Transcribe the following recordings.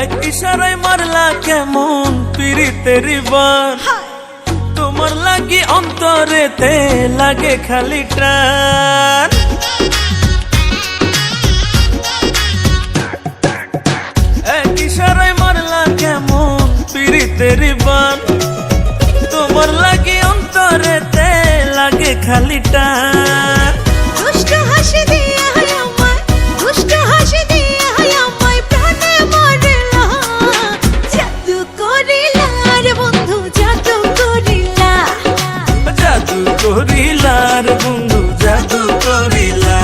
এক ইশারায় মারলা কেমন পিরিতের বান, তোমার লাগি অন্তরেতে লাগে খালি টান। এক ইশারায় মারলা কেমন পিরিতের বান, তোমার লাগি অন্তরেতে লাগে খালি টান। দুষ্ট হাসি দিয়ে আমায়, দুষ্ট হাসি দিয়ে আমায় প্রাণে মারলা। জাদু করিলা রে বন্ধু, জাদু করিলা। জাদু করিলা রে বন্ধু, জাদু করিলা।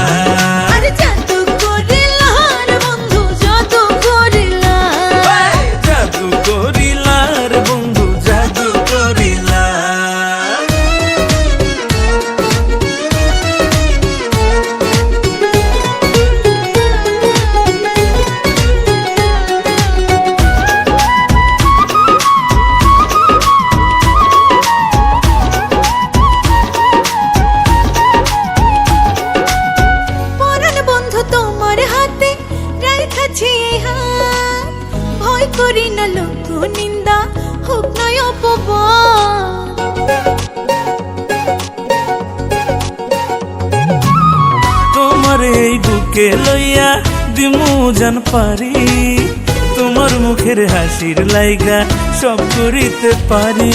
আরে জাদু করিলা রে বন্ধু, জাদু করিলা। জাদু করিলা রে বন্ধু, জাদু করিলা। পরাণ বন্ধু তোমার হাতে রাখাছি হাত, ভয় করি না লোক নিন্দা হোক নয় অপমান। তোমার এই বুকে লইয়া দিমু জান পারি, তোমার মুখের হাসির লাইগা সব করিতে পারি।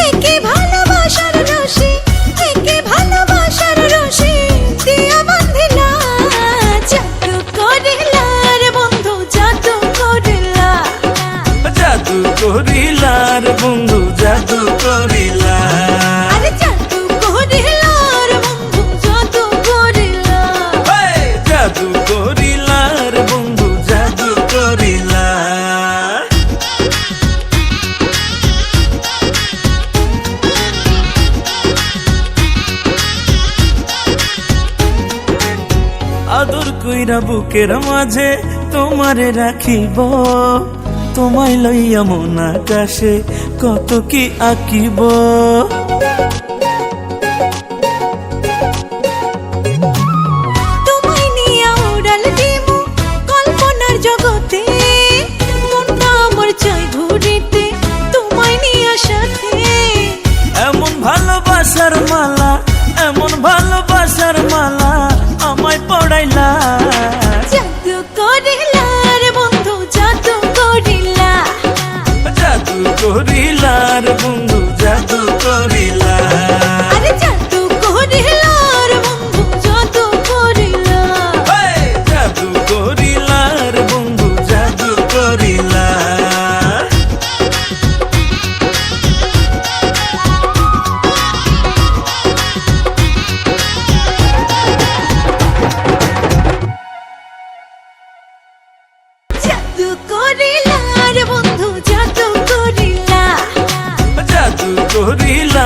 একে ভালোবাসার রশি, একে ভালোবাসার রশি দিয়া বাঁধিলা। জাদু করিলা রে বন্ধু, জাদু করিলা। জাদু করিলা রে বন্ধু, জাদু করিলা। আরে জাদু করিলা রে বন্ধু, জাদু করিলা। জাদু করিলা রে বন্ধু, জাদু করিলা। আদর কইরা বুকের মাঝে তোমারে রাখিব, তোমায় লইয়া মন আকাশে কত কি আঁকিব। তোমায় নিয়া উড়াল দিমু কল্পনার জগতে, মনটা আমার চাই ঘুরিতে তোমায় নিয়া সাথে। এমন ভালোবাসার মালা, এমন ভালোবাসার মালা আমায় পড়াইলা। জাদু করিলা রে বন্ধু, জাদু করিলা। জাদু করিলা রে বন্ধু, জাদু করিলা। আরে জাদু করিলা রে বন্ধু, জাদু করিলা। জাদু করিলা রে বন্ধু, জাদু করিলা। জাদু করিলা রে বন্ধু, জাদু করিলা। জাদু করিলা